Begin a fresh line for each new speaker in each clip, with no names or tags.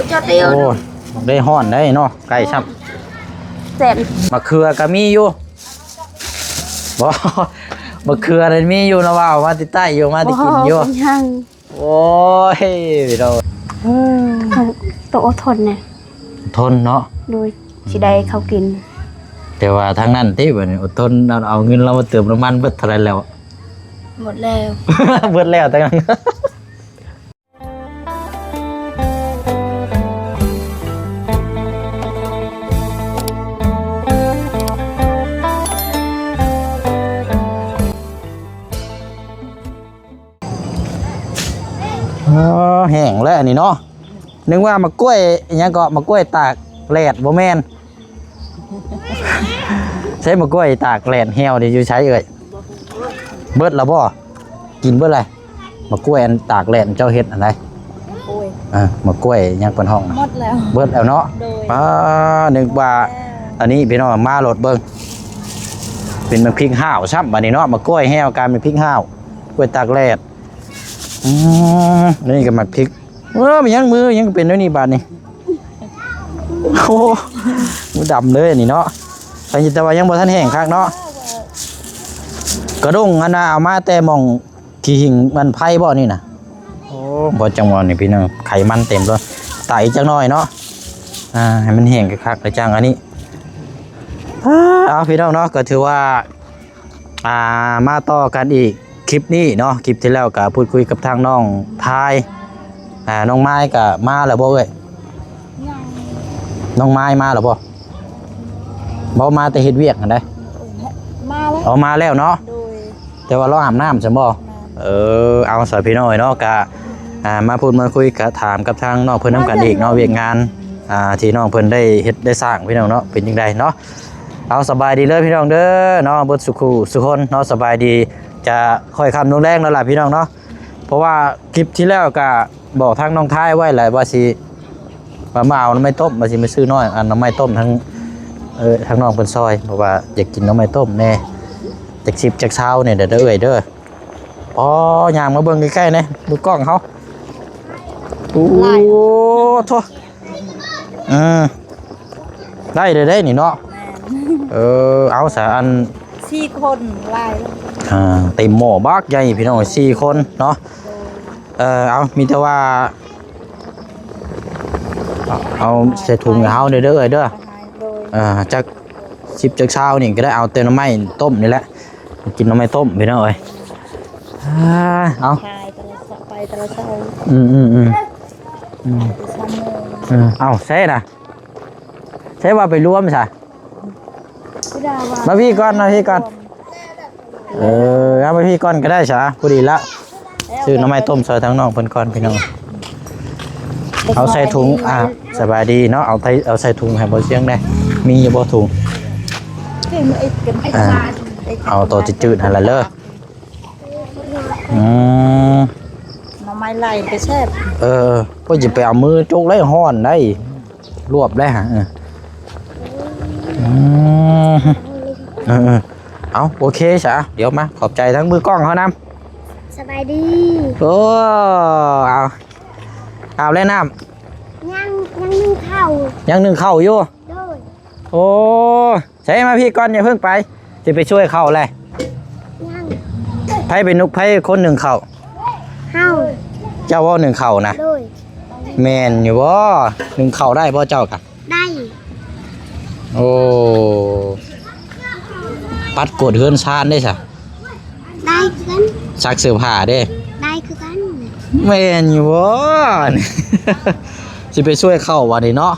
เจ้าเตียว
โอ้ได้ฮ้อนได้เนาะไก่ช้ำ
แซ่บ
มะเขือก็มีอยู่บ่มะเขือนั่นมีอยู่นะว่ามาติใต้อยู่มาติกินอยู่โอ้ยเรา
ตัวอดทนเนี่ย
ทนเนาะ
โดยสิได้เขากิน
แต่ว่าทางนั้นที่บัดนี้อดทนเอาเงินเรามาเติมน้ำมันเบิดเท่าไหร่แล้ว
หมดแล้ว
เบิดแล้วทั้งนั้นแห้งแล้วอันนี้เนาะนึกว่ามะกล้วยอหยังก็มะกล้วยตากแดดบ่แม่นใช้มะกล้วยตากแดดแห้วนี่อยู่ใช้เอ่ยเบิดแล้วบ่กินเบิดอะไรมะกล้วยอันตากแดดเจ้าเฮ็ดอะไรมะกล้วยยังเป็นห้องหมดแล้วเบิดแล้วเนาะนึกว่าอันนี้พี่น้องมาโหลดเบิ่งเป็นมะพริกห้าวซ้ำบัดนี้เนาะมะกล้วยแห้วกลายเป็นพริกห้าวกล้วยตากแดดนี่ก็มาพริกมันยังมือยังเป็นด้วยนี่บาดนี่โอ้มือดำเลยนี่เนาะแต่ว่ายังบ่ทันแห้งคักเนาะกระด้งอันน่ะเอามาแต่มองขี้หิ่งมันไผ่บ่นี่น่ะโอ้บ่จังหวะนี่พี่น้องไขมันเต็มเลยไตจังน้อยเนาะให้มันแห้งคักๆเลยจังอันนี้เอาพี่น้องเนาะก็ถือว่ามาต่อกันอีกคลิปนี้เนาะคลิปที่แล้วก็พูดคุยกับทางน้องพายน้องไม้ก็มาแล้วบ่เอ้ยน้องไม้มาแล้วบ่มาแต่เฮ็ดเวียกกันได้
มาแล้ว
มาแล้วเนาะแต่ว่าเราอาบน้ำใช่บ่เอาสายพี่น้อยเนาะก็มาพูดมาคุยกับถามกับทางน้องเพิ่นนำกันอีกเนาะเวียกงานที่น้องเพิ่นได้เฮ็ดได้สร้างพี่น้องเนาะเป็นจังไดเนาะเอาสบายดีเลยพี่น้องเด้อเนาะเบิดสุขสุคนเนาะสบายดีจะค่อยคำลงแรงแล้วล่ะพี่น้องเนาะเพราะว่าคลิปที่แล้วก็บอกทางน้องท้ายไว้แหละว่าสิมาเอาน้ำไม้ต้มมาสิมาซื้อน้อยอันน้ำไม้ต้มทั้งทางน้องเป็นซอยเพราะว่าอยากกินน้ำไม้ต้มแน่จากชิบจากเช้าเนี่ยเด้อเด้อย่างมาเบิ่งใกล้ๆเนี่ยดูกล้องเขาโอ้โถได้เลยได้นี่เนาะเอาสาอัน
4 คนลาย
เต็มหม้อบักใหญ่พี่น้อง4 คนเนาะเอามีแต่ว่าเอาใส่ถุงเฮาเด้อจาก10จากเช้านี่ก็ได้เอาเต็มน้ำไม้ต้มนี่แหละกินน้ำไม้ต้มพี่น้องเอา
ไปตะเช้า
เอาใช่นะใช่ว่าไปรวมใช่มาพี่ก่อนเอามาพี่ก่อนก็ได้ใช่พอดีละซื้อน้ำไม้ต้มซอยทั้งน้องเพิ่นก่อนพี่น้องเอาใส่ถุงสบายดีเนาะเอาใส่ถุงให้บ่เสียงได้มีอยู่บ่ถุงเอาตัวจืดๆหั่นละเด้อ
น้ำไม้ไหลไปแซ่บ
ก็จะไปเอามือจุกไล่ห้อนได้รวบได้ฮะเอาโอเคจ้ะเดี๋ยวมาขอบใจทั้งมือกล้องเขาน
ำสบายดี
เอาเล่นน้
ำยังนึ่ง
ข้าวอยู่โอ้ใช่มาพี่ก้อนอย่าเพิ่งไปจะไปช่วยเข้าเลยไพ่เป็นนุกไพ่คนหนึ่งเข่าเจ้าว่าหนึ่งเข่านะแมนอยู่บ่หนึ่งเข่าได้บ่เจ้ากัน
ได้
โอ้ปัดกดเฮือนชานได้สะ
ได้คือกัน
ซักเสื้อผ้าได้
คือกัน
แมนอยู่บ่จะไปช่วยเข้าวันนี้เนาะ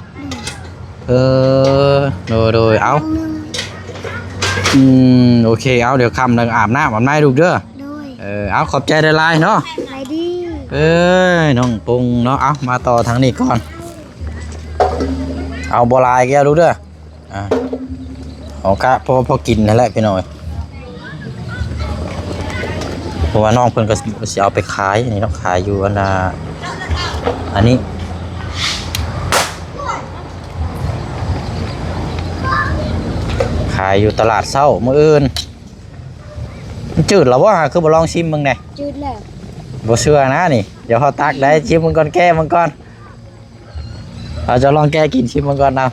โดยเอาโอเคเอาเดี๋ยวคำนึงอาบน้ำอาบน้ำดูเด้อเอาขอบใจได้ลายเนาะน้องปุงเนาะเอามาต่อทางนี้ก่อนเอาบัวลายแกดูเด้อเอากะพอกินนั่นแหละพี่น้อยเพราะว่าน้องเพิ่นก็สิเอาไปขายอันนี้เนาะขายอยู่อันนี้ขายอยู่ตลาดเช้ามื้ออื่นจืดหรอวะคือบ่ลองชิมมึงไง
จืดแล้ว
บ่เชื่อนะนี่เดี๋ยวเขาตักได้ชิมมึงก่อนแก้มึงก่อน เอาจะลองแก้กินชิมมันก่อนนะ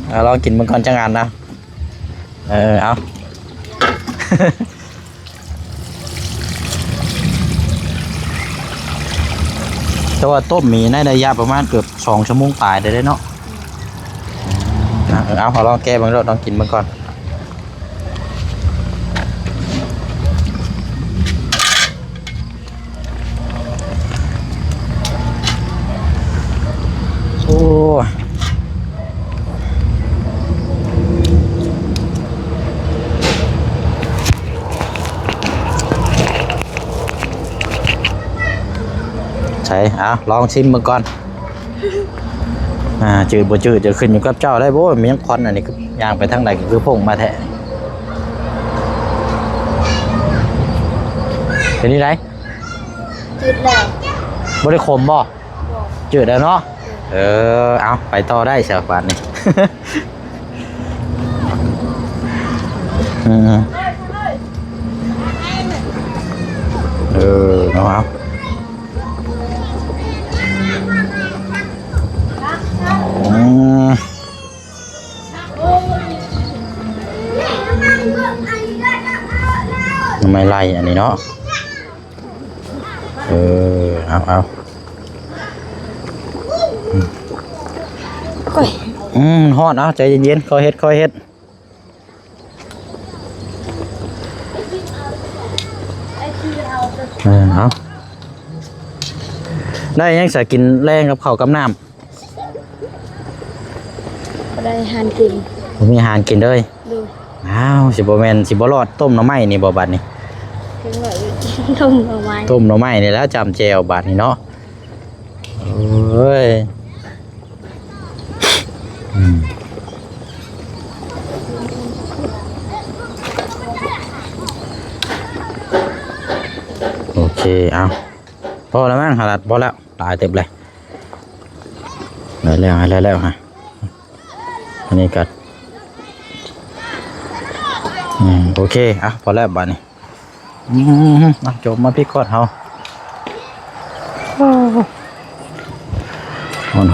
เอาลองกินมันก่อนจังงานนะเอา แต่ว่าต้มมีในระยะประมาณเกือบ2 ชั่วโมงปลายได้เนาะเอาลองแก้บางรสลองกินมันก่อนโอ้ใช่ลองชิมมันก่อนจืดบ่จืดจะขึ้นอยู่กับเจ้าได้บ่มียังควันอันนี้คือย่างไปทางไหนก็คือพุ่งมาแท้เป็นนี่ไร
จืดแล้ว
บ่ได้ขมบ่จืดแล้วเนาะเอาไปต่อได้เสียบาทนี่ เอาไม่ไล่อันนี้เนาะเอา
ก้อย
ฮอดใจเย็นๆค่อยเฮ็ดเอาได้ยังสากินแรงกับข้าวกับน้ำ
ได้อาหารกิน
มีอาหารกินเลยสิบ่แม่นสิบ่รอดต้มหน่อไม้นี่บ่บัดนี้
ต้มหน่อไม้
นี่แล้วจำแจวบัดนี้เนาะโอ้ยโอเคเอาพอแล้วมั้งหาลัดพอแล้วตายเต็มเลยแล้วฮะอันนี้กัดโอเคพอแล้วบ้านี้จบมาพี่กอดเฮา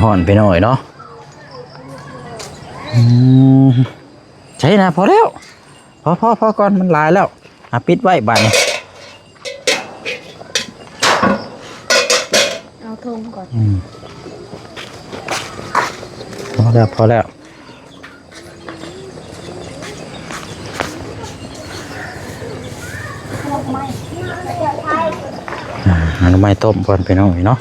ห่อนไปหน่อยเนาะใช่นะพอแล้วพอก่อนมันลายแล้วปิดไว้บ้านี้
เอาทงก่อน
พอแล้วน้ำไม้ต้มก่อนไปหน่อยเนาะ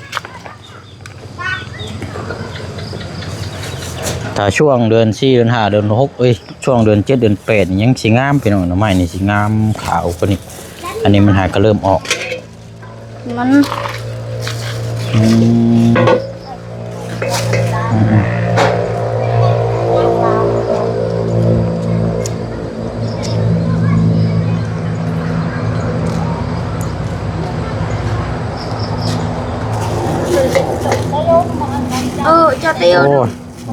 ถ้าช่วงเดือน4เดือน5เดือน6ช่วงเดือน7เดือน8ยังสีงามไปหน่อยน้ำไม้นี่สีงามขาวกว่านี้อันนี้มันหาก็เริ่มออก
มันจะเตียว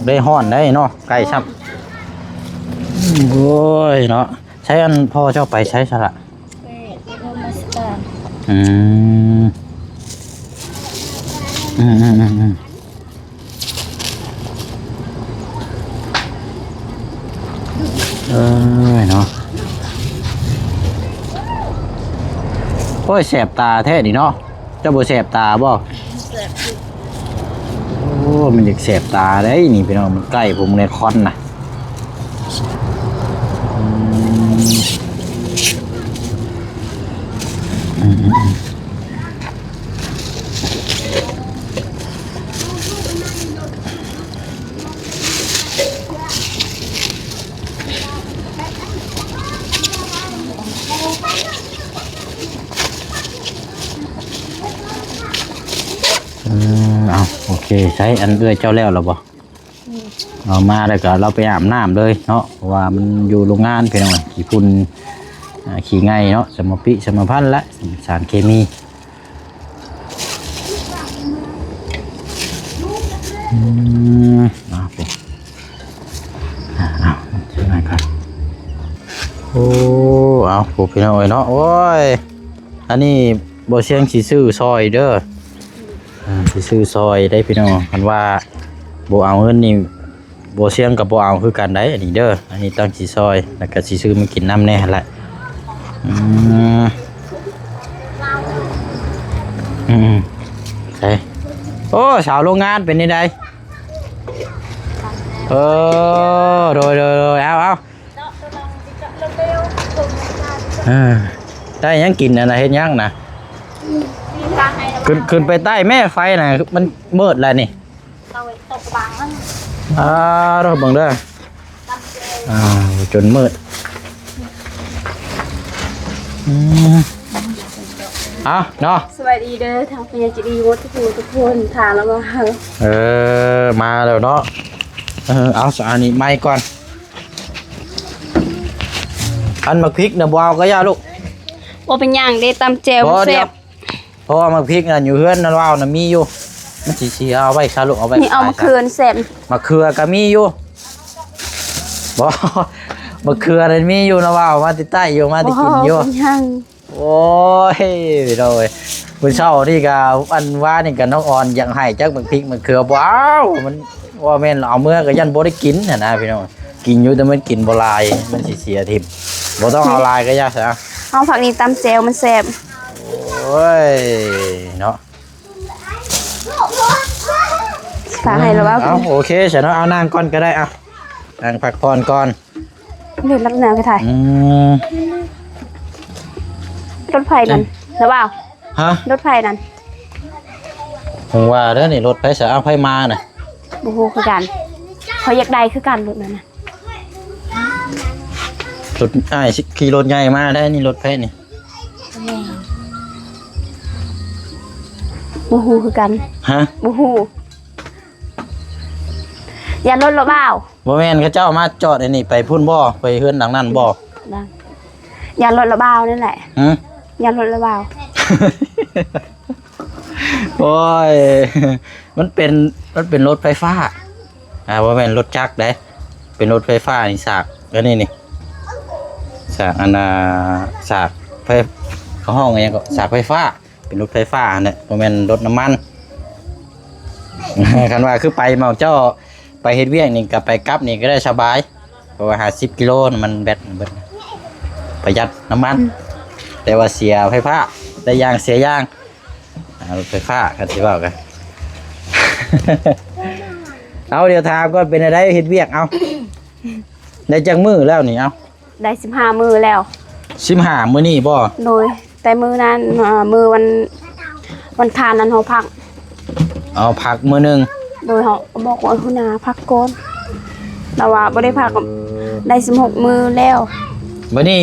ได้ห่อนได้เนาะไก่ช้ำโอ้ยเนาะใช้อันพ่อเจ้าไปใช้สละเนาะโอ้ยแสบตาแท้ดิเนาะเจ้าบ่แสบตาบ่โอ้มันอยากแสบตาได้นี่พี่น้องมันใกล้ผมในคอนนะโอเคใช้อันเอื้อยเจ้าแล้วหรอบ่เอามาแล้วก็เราไปอาบน้ำเลยเนาะเพราะว่ามันอยู่โรงงานพี่น้องขี้ฝุ่นขี้ไงเนาะสมพิสมพันธ์และสารเคมีไปใช่ไหมครับโอ้เอาผูกพี่น้องเนาะโอ้ยอันนี้บ่เชียงสีซื้อซอยเด้อสีซื้อซอยได้พี่น้องคันว่า บ่เอาเงินนี่บ่เสี่ยงกับบ่เอาคือกันได้อันนี้เด้ออันนี้ต้องสิซอยแล้วก็สิซื้อมากินน้ำแน่หั่นแหละใช่โอ้สาวโรงงานเป็นยังไงโดยเอาได้ยังกินอะไรเฮ็ดยังนะขึ้นไปใต้แม่ไฟน่ะมันมืดแล้วนี่
ตกบังนั่น
เราบังเด้อจนมืดเนาะ
สวัสดีเด้อทางพญาจิรีวัดทุกคนทานแล้วมา
มาแล้วเนาะเอาสารนี้ไม้ก่อนอันมักพริกนะบ่เอาก็ย่าลูก
ว่าเป็นอย่างเด้ตำแจวแซ่บ
เพราะว่ามักพริกน่ะอยู่เฮือนนั่นว้าวน่ะมีอยู่มันสิเอาไว้ซะลูกเอาไว้
นี่เอามาเขือนแซ่บ
มะเขือก็มีอยู่บ่มะเขือนั่นมีอยู่นะว้าวมาติดใต้อยู่มาติกินอยู่โอ้ยโดยมื้อเช้านี่ก็อันว่านี่ก็น้องออนอยากให้จักมักพริกมักเขือว้าวมันว่าแม่นเอาเมื่อก็ยันบ่ได้กินน่ะนะพี่น้องกินอยู่แต่มันกินบ่ลายมันสิเสียทิ่มบ่ต้องเอาลายก็ยากซะ
เอาผักนี่ตำแจวมันแซ่บ
โอ้ยเนาะ
ฝากให้แล้วว่า
โอเคฉันเอานั่งก่อนก็ได้นั่งพักผ่อนก่อน
เดี๋ยวรับแนวไปถ่ายรถไฟนั่นหรือเปล่า
ฮะ
รถไฟนั่น
ผมว่าเด้อนี่รถไฟสายไฟมาน่ะ
บูฮูคือกันเขาอยากได้คือกันรถนั่นนะ
รถขี่รถใหญ่มาได้นี่รถไฟนี่
บูฮูคือกัน
ฮะ
บูฮูอย่ารถหรือเปล่า
บ่แม่นเขาเจ้ามาจอดไอ้นี่ไปพุ่นบ่ไปเฮือนหลังนั้นบ่
อย่ารถหรือเปล่านั่นแหละอย่ารถหรือเปล่า
โอ้ยมันเป็นรถไฟฟ้าบ่แม่นรถจักรเด้เป็นรถไฟฟ้านี่สากแล้วนี่สากสากไฟห้องอะไรก็สากไฟฟ้าเป็นรถไฟฟ้าเนี่ยบ่แม่นรถน้ำมันคันว่าคือไปเมาเจ้าไปเฮ็ดเวียกนี่กับไปกลับนี่ก็ได้สบายเพราะว่า50 กิโลมันแบตประหยัดน้ำมันแต่ว่าเสียไฟฟ้าได้ยางเสียยางรถไฟฟ้ากันสิเว้ากันเอาเดี๋ยวถามก็เป็นอะไรเฮ็ดเวียกเอาได้จักมื้อแล้วนี่เอา
ได้15 มื้อแล้ว
15มื้อนี่บ่
โดยแต่มื้อนั้นมื้อวันคานนั้นเฮาพัก
เอาพักมื้อนึง
โดยเฮาบอกว่าหัวหน้าพักก่อนแต่ว่าบ่ได้พักได้16 มื้อแล้ว
มื้อนี้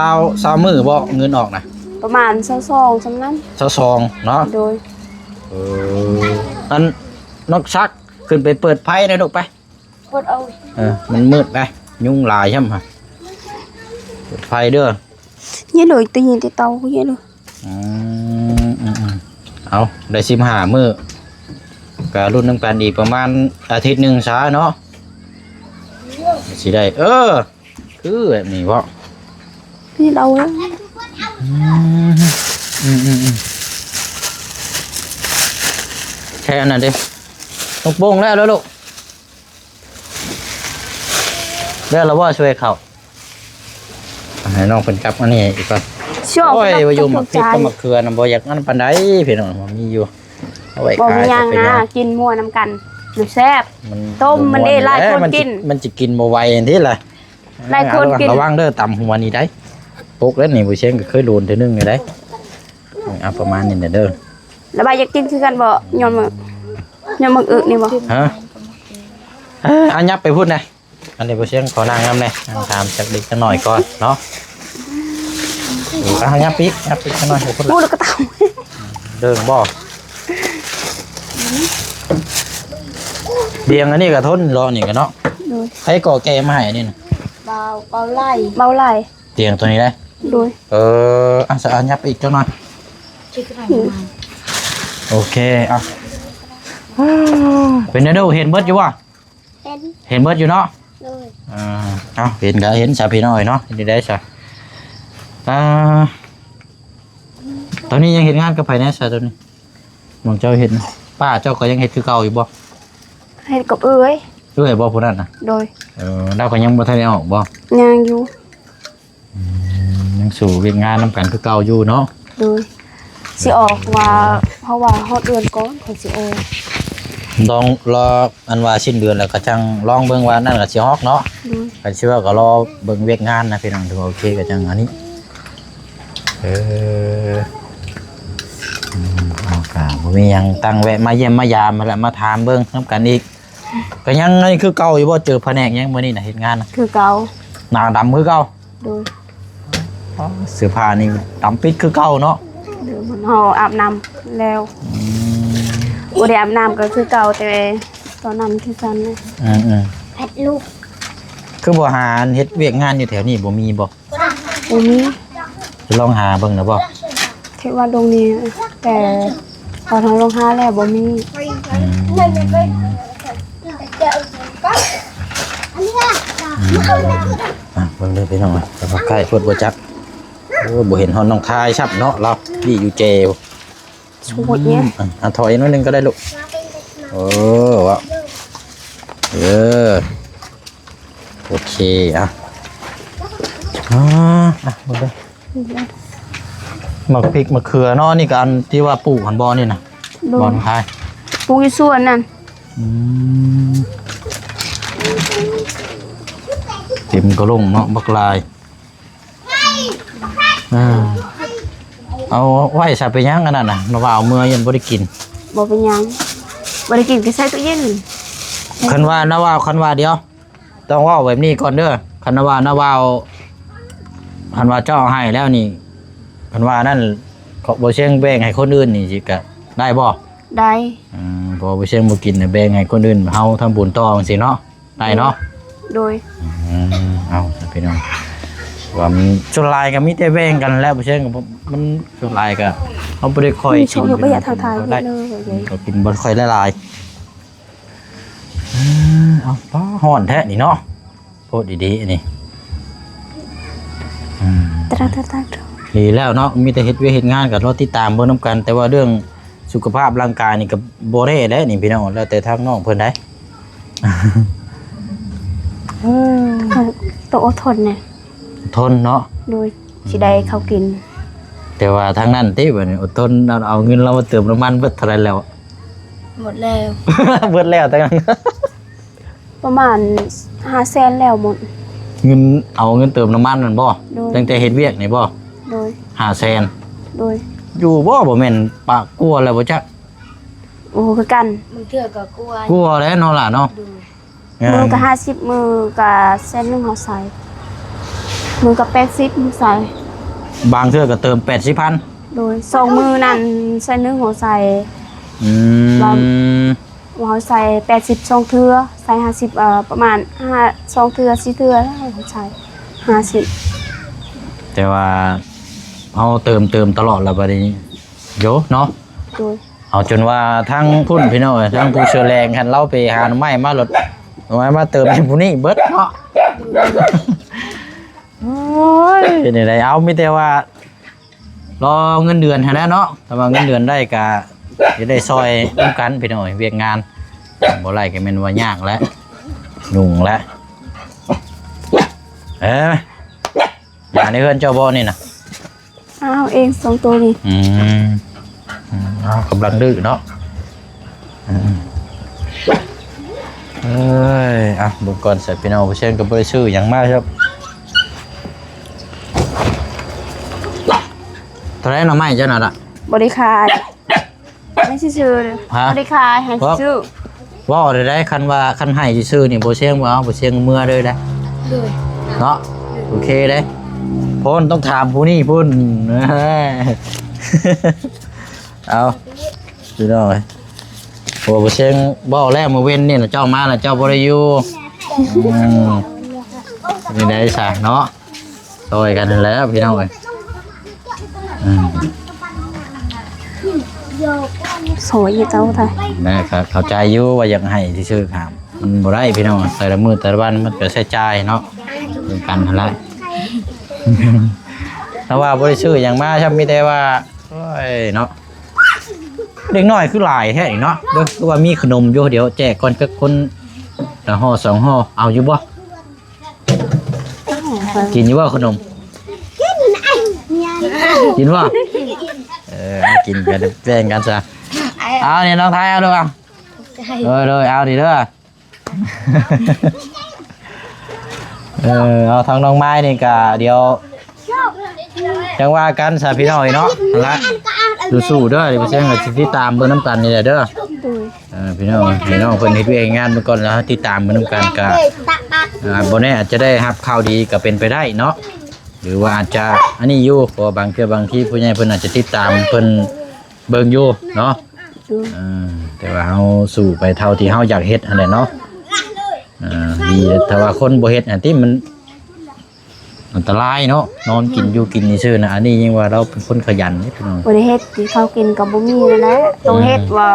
20มื้อบ่เงินออกนะ
ประมาณ22ซำนั้น
22เนาะ
โดย
อันนกชักขึ้นไปเปิดไฟหน่อยลูกไป
เปิดเอา
มันมืดไปยุงหลายใช่มั้ยเปิดไฟเด้อ
เนี่ยเลยตีนที่เตาเนี่ยเลย
เอาได้15มื้อก็รุ่นน้ำกันอีกประมาณอาทิตย์นึงซะเนาะสิได้คือแบบนี้บ่
พี่เรา
แค่นั้นเด้ตกบงแล้วลูกเดี๋ยวเราว่าช่วยเขาให้น้องเป็นกับอันนี้อีกก่อนโอ้ยว่าอยู่หมักพริกกับหมักเขือน้ำบ่อยากนั่นปานใดพี่น้องมันมีอยู่เอาไว้ขาย
จะเป็นยังกินมั่วน้ำกันมันแซ่บต้มมันได้หลายคนกิน
มันจะกินบ่ไหวอันที่ล่ะ
หลายคนกิน
ระวังเด้อตำหัวนี่ได้ปกแล้วนี่บ่เชียงก็เคยโดนเทื่อนึงนี่ได้ประมาณนี้เด้อ
แล้วบ่อยากกินคือกันบ่ยอมมึกอึนี่บ่
ฮะอันยับไปพูดนะอันนี้บ่เชียงขอนางงามเลยถามจักเด็กจักหน่อยก่อนเนาะยับปีกจักหน่อยพูด
แล้วก็เต่า
เดินบ่เบียงอันนี้ก็ทนรอนี่กันเนาะใครก่อแก่มาให้นี่น่ะ
เบาไหล
เตียงตัวนี้ได้
ดู
สะอาดยับอีกจักหน่อยโอเคเป็นเด้อเห็นเบิดอยู่บ่เห็นเบิดอยู่เนาะเห็นก็เห็นสาพี่น้อยเนาะนี่ได้ซะตอนนี้ยังเห็นงานกับไผแน่ซะตอนนี้มองเจ้าเห็นป้าเจ้าก็ยังเฮ็ดคือเก่าอยู่บ่
เฮ็ดกับเอ้ย
เอ้ยบ่ผู้นั้นน่ะ
โดย
เราก็ยังบ่ทันได้ออกบ่
ย่างอยู่
ยังสู่เวียกงานนํกันคือเก่าอยู่เนาะ
โดยสิออกว่าเพราะว่าฮอดเดือนก่อนเขาสิออก
ลองรออันว่าสิ้นเดือนแล้วก็จังลองเบิ่งว่านั่นก็สิฮอกเนาะ
โดย
ก็สิว่าก็รอเบิ่งเวียกงานนะพี่น้องถือว่าโอเคก็จังอันนี้เอาค่ะบ่มีหยังตั้งแวะมาเยี่ยมมายามมาแล้วมาถามเบิ่งนํกันอีกก็ยังนี่คือเก่าอยู่บ่เจอแผนกยังมื้อนี้น่ะเฮ็ดงานน่ะ
คือเก่า
หน้าดำคือเก่า
โดย
เสื้อผ้านี่ดำปิดคือเก่าเนาะ
เดี๋ยวมันเฮาอาบน้ำแล้วบ่ได้อาบน้ำก็คือเก่าแต่ตอนนั้นคือกันนะ
อืม
แพทลูก
คือบ่หาเฮ็ดเวียกงานอยู่แถวนี้บ่มีบ่
บ่มี
จะลองหาเบิ่งนะบ่
คิดว่าตรงนี้แต่พอทางโรงหาแล้วบ่มี
เบิ่งเลยพี่น้องแต่ว่าใกล้พดบ่จักโอ้บ่เห็นฮอนน้องทายชับเนาะเราดีอยู่เจว
สมุดเนี่ย
ถอยนิดนึงก็ได้ลูกวะโอเคหมดเลยมะพริกมะเขือเนาะนี่ก็อันที่ว่าปลูกหันบอนี่นะ
โด
บอน นทาย
ปลูกอยู่ส่วนนั่น
เต็มกระลงเนาะบักลายเอาไว้ใส่ไปย่างกันน่ะนะว่าเอาเมื่อยังบ่ได้กิน
บ่เป็นหยังบ่ได้กินก็ใส่ตู้เย็น
คันว่านะว่าคันว่าเดียวต้องว่าแบบนี้ก่อนเด้อคันว่านะว่าคันว่าเจ้าให้แล้วนี่คันว่านั่นเขาบ่เชียงแบ่งให้คนอื่นนี่สิก็ได้บ่
ได้
พอบ่เชียงบ่กินแบ่งให้คนอื่นเฮาทำบุญต่อจังซี่เนาะได้เนาะ
โดย
เอาพี่น้องว่ามันส่วนหลายก็มีแต่แบ่งกันแล้วบ่เชียงก็มันส่วนหลายก็เฮาบ่ได้ค่อย
มีช
กิ
ม
น
อยู่บ่อยากทายๆ
ได้
เลย
ก็กินบ่ค่อยหลายเอาป้าฮ้อนแท้นี่เนาะโพดดีๆอันนี้
ตรา
ดีแล้วเนาะมีแต่เฮ็ดเวยกเฮ็ดงานกับรอติดตามเบิ่งนํกัน แต่ว่าเรื่องสุขภาพร่างกายนี่ก็บ่ได้เด้นี่พี่น้องแล้วแต่ทางน้องเพิ่นได้
ต้องอดทนเนี่ย
ทนเนาะ
โดยสิได้เขากิน
แต่ว่าทางนั้นติบัดนี้อดทนเอาเงินเรามาเติมน้ำมันเบิดเท่าไหร่แล้ว
หมดแล้ว
เบิดแล้วทางนั้น
ประมาณ500,000แล้วหมด
เงินเอาเงินเติมน้ำมันนั่นบ่
โดย
ตั้งแต่เฮ็ดเวียกนี่บ่
โดย
500,000
โดย
อยู่บ่แม่นปากกลัวแล้วบ่จัก
โอ้คือกัน
มึงเถื่อก็กลัว
กลัวแล้วเนาะล่ะเนาะ
มือก็50มือก็เส้นหนึงเฮาใส่มือก็80มือใส่
บางเทื่อก็เติม 80,000
โดย2มือนั่นเส้นหนึงเฮาใส่ เฮาใส่82เทื่อใส่50ประมาณ2เทื่อ4เทื่อแล้วเฮาใส่50
แต่ว่าเอาเติมตลอดแล้วบัดนี้โยเนาะ
โดย
เอาจนว่าทั้งพุ่นพี่น้องทั้งผู้เชื้อแรงคันเราไปหาหน่อไม้มาลดหน่อไม้มาเติมให้ผู้นี้เบิดเนาะโอ้ยนี่ได้เอามีแต่ว่ารอเงินเดือนหั่นแหละเนาะถ้าว่าเงินเดือนได้ก็จะได้ซอยร่วมกันพี่น้องเวียกงานบ่ไรก็แม่นว่ายากแล้วยุ่งแล้วมาในเฮือนเจ้าบ่นี่น่ะ
อ้าวเอง2ตัวนี่
กำลังดื้อเนาะเอ้ยบุกก่อนใส่พี่น้องผู้เช่นก็บ่ได้ชื่ออย่างมากครับตอนแรกเราไม่เจ้าน่ะล่ะ
บริคายไม่ใช่ชื่อเลย
ฮะ
บริคายให้ชื่อ
ว่าได้คันว่าคันให้ชื่อนี่บ่เชียงบ่เอาบ่เชียงเมื่อเลยได้
เลย
เนาะโอเคเด้พ้นต้องถามผู้นี่พุ่นเอาดูหน่อยโอ้บ่เชียงบ่แล้วมาเว้นนี่น่ะเจ้ามาน่ะเจ้าบ่ได้อยู่นี่ได้ซะเนาะซอยกันนั่นแหล้วพี่น้องเอ้ย
สวยอยู่เจ้าไทย
นะครับเข้าใจอยู่ว่าอยากให้ที่ชื่อถามมันบ่ได้พี่น้องแต่ละมื้อแต่ละวันมันก็ใช้จ่ายเนาะเป็นกันหั่นแหละ แต่ว่าบ่ได้ชื่อหยังมาครับมีแต่ว่าโอ้ยเนาะ เด็กน้อยคือหลายแท้เนาะเด้อคือว่ามีขนมอยู่เดี๋ยวแจกก่อนกับคนละห่อสองห่อเอาอยู่บ่กินอยู่บ่ขนมกินบ่เอากินกันแบ่งกันซะเอาเนี่ยน้องไทยเอาด้วยเอาเลยเอาดิเด้อเอาทางน้องไม้นี่ก็เดี๋ยวจังว่ากันซะพี่น้อยเนาะละสู้ๆเด้อเดี๋ยวไปแจ้งกับติดตามเบิ่งน้ำกันนี่แหละเด้อพี่น้องเพิ่นเฮ็ดเวียกงานเบิ่งก่อนแล้วติดตามเบิ่งน้ำกันก็บ่แน่อาจจะได้รับข่าวดีก็เป็นไปได้เนาะหรือว่าอาจจะอันนี้อยู่เพราะบางเทื่อบางที่ผู้ใหญ่เพิ่นอาจจะติดตามเพิ่นเบิ่งอยู่เนาะแต่ว่าเฮาสู้ไปเท่าที่เฮาอยากเฮ็ดนั่นแหละเนาะดีแต่ว่าคนบ่เฮ็ดอันที่มันอันตรายเนาะนอนกินอยู่กินนี่ซื่อนะอันนี้ยังว่าเราเป็นคนขยันนี่พี่น้อง
บ่ได้เฮ็ดที่เขากินก็บ่มีนั่นแหละต้องเฮ็ดว่า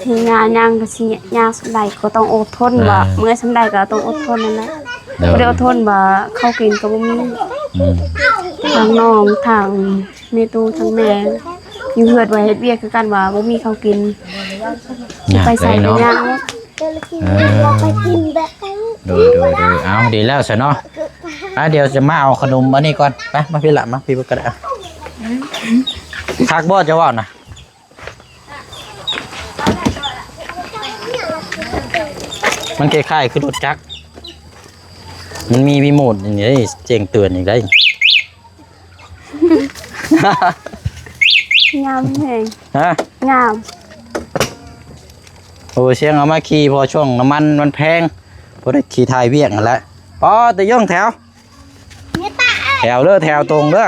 ที่งานยังก็สิยากสันใดก็ต้องอดทนว่าเมื่อสันใดก็ต้องอดทนนั่นแหละบ่ได้อดทนว่าเขากินก็บ่มีทางน้องทางแม่ตู้ทางแม่อยู่เฮือดไว้เฮ็ดเวียกคือกันว่าบ่มีเขากินไปใส่ไปย่าง
ดูเอาดีแล้วซะเนาะเดี๋ยวจะมาเอาขนมอันนี้ก่อนไปมาพี่ละมาพี่ก็ได้ทักบ่จะว่านะมันคล้ายๆคือรถจักรมันมีรีโมทอย่างนี้แจ้งเตือนอีกได้
งามแฮงงาม
โอ้เชียงเอามาขี่พอช่วงน้ำมันแพงพอได้ขี่ทายเวียงกันแล้วพอแต่ย่องแถวเด้อแถวตรงเด้อ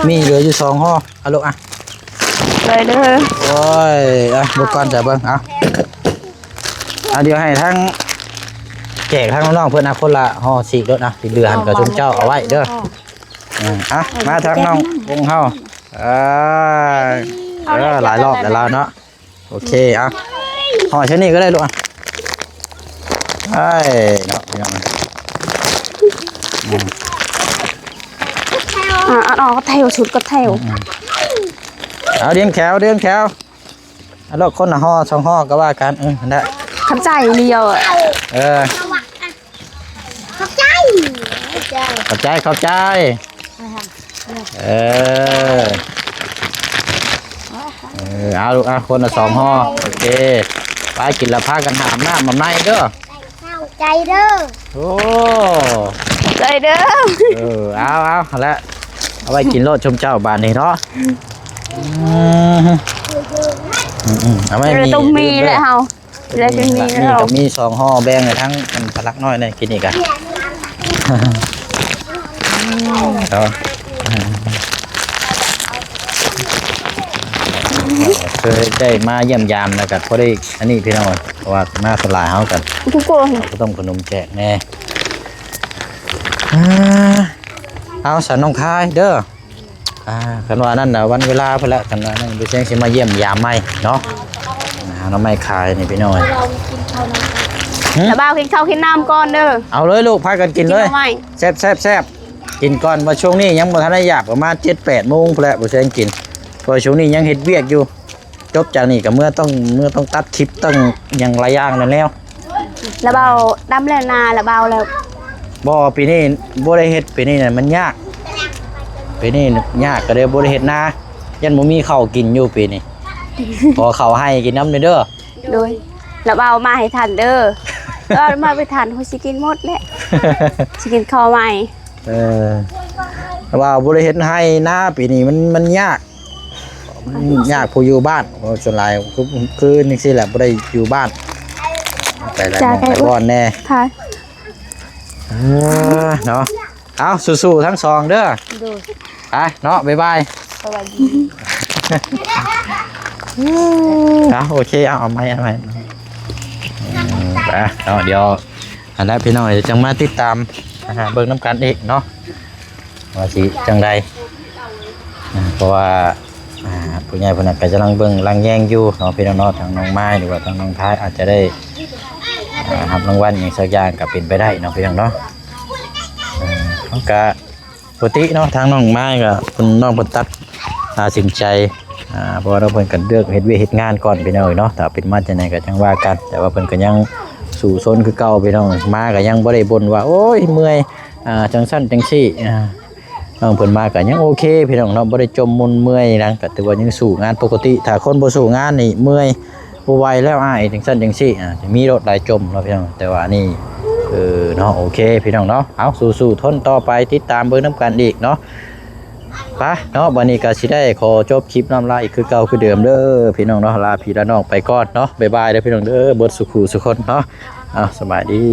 มีเหลืออยู่2ห่อเอาลูก
เลยเด้อ
โอ้ยบุกก่อนจะเบิ่งเดี๋ยวให้ทั้งแจกทั้งน้องเพื่อนคนละห่อ4รถที่เดือนกับชุมเจ้าเอาไว้เด้อมาทั้งน้องวงเฮาหลายรอบแล้วเนาะโอเคห่อเช่นนี้ก็ได้ลูกเนาะยังไง
ออกก็เทวชุดก็เทว
เอาเดือนแขวแล้วคนละห่อ2ห่อก็ว่ากันได้
ขับใจเดียว
ขอบใจเอาลูกคนละ2ห่อโอเคไปกินละพากันหามน้ำมาในเด้อ
ใจเด้อ
โอ้
ใจเด้อ
เอาแล้วเอาไว้กินโลดชมเจ้าบานนี่เนาะเอาไม่มี
ต้องมีแหละเฮาแล้วจะมี
แล้วก็มี2ห่อแบ่งให้ทั้งพลักน้อยเลยกินอีกเคยได้มาเยี่ยมยามแล้วกันพอได้อันนี้พี่น้องเพราะว่ามาสลายเฮากันก็ต้องขนมแจกแน่เอาสันน้องทายเด้อกันว่านั่นนะวันเวลาพอละกันว่านั่นดูเสียงสิมาเยี่ยมยามไม่เนาะน้ำไม่ขายนี่พี่น้อย
แล้วบ่าวกินข้าวกินน้ำก่อนเด้อ
เอาเลยลูกพากันกินเลยแซ่บกินก่อนว่าช่วงนี้ยังบ่ทันได้อยากประมาณ 7-8 โมงพอแล้วบ่เสียงกินเพราะช่วงนี้ยังเฮ็ดเวียกอยู่จบจากนี้ก็เมื่อต้องตัดคลิปต้องยังหลายอย่างนั่นแล้ว
แล้วเบาดำแล้วนาแล้วเบาแล้ว
บ่ปีนี้บ่ได้เฮ็ดปีนี้น่ะมันยากปีนี้ยากก็เลยบ่ได้เฮ็ดนายันบ่มีข้าวกินอยู่ปีนี้พอข้าวให้กินน้ำเด้อ
โดยแล้วเบามาให้ทันเด้อมาไปทันเฮาสิกินหมดแหละสิกินข้าวใหม่
ว่าบ่ได้เฮ็ดให้นาปีนี้มันยากผู้อยู่บ้านส่วนหลายคือนี่สิแหละบ่ได้อยู่บ้านไปหลายบ่อนแน่เนาะเอาสู้ๆทั้งสองเด้อไปเนาะบ๊ายบาย
สวัสดี
โอเคเอาไม้ไปเนาะเดี๋ยวอันนั้นพี่น้องจะจังมาติดตามเบิ่งน้ำกันอีกเนาะว่าสิจังใดเพราะว่าผู้ใหญ่ผู้นั้นก็จะลังเบิ่งลังแย่งอยู่เนาะพี่น้องทางน้องไม้หรือว่าทางน้องท้ายอาจจะได้รับรางวัลอย่างสักอย่างก็เป็นไปได้เนาะพี่น้องเนาะก็ปกติเนาะทางน้องไม้ก็คุณน้องเพิ่นตัดสินใจ เพราะว่าเราเพิ่นก็เลือกเฮ็ดเวยกเฮ็ดงานก่อนพี่น้องเนาะถ้าเป็นมาจังได๋ก็จังว่ากันแต่ว่าเพิ่นก็ยังสู่ซนคือเก่าพี่น้องมาก็ยังบ่ได้บ่นว่าโอ้ยเมื่อยจังซั่นจังซี่น้องเพิ่นมาก็ยังโอเคพี่น้องเนาะบ่ได้จมมุนเมื่อยนังก็ถือว่ายังสู้งานปกติถ้าคนบ่สู้งานนี่เมื่อยบ่ไหวแล้วอ้ายจังซั่นจังซี่จะมีรถหลายจมเนาะพี่น้องแต่ว่านี่เนาะโอเคพี่น้องเนาะเอาสู้ๆทนต่อไปติดตามเบิ่งนํกันอีกเนาะไปเนาะวันนี้ก็สิได้ขอจบคลิปน้ำลาอีกคือเก่าคือเดิมเด้อพี่น้องเนาะลาพี่ละน้องไปก่อนเนาะบ๊ายบายเด้อพี่น้องเด้อเบิดสุขุสุขคนเนาะสบายดี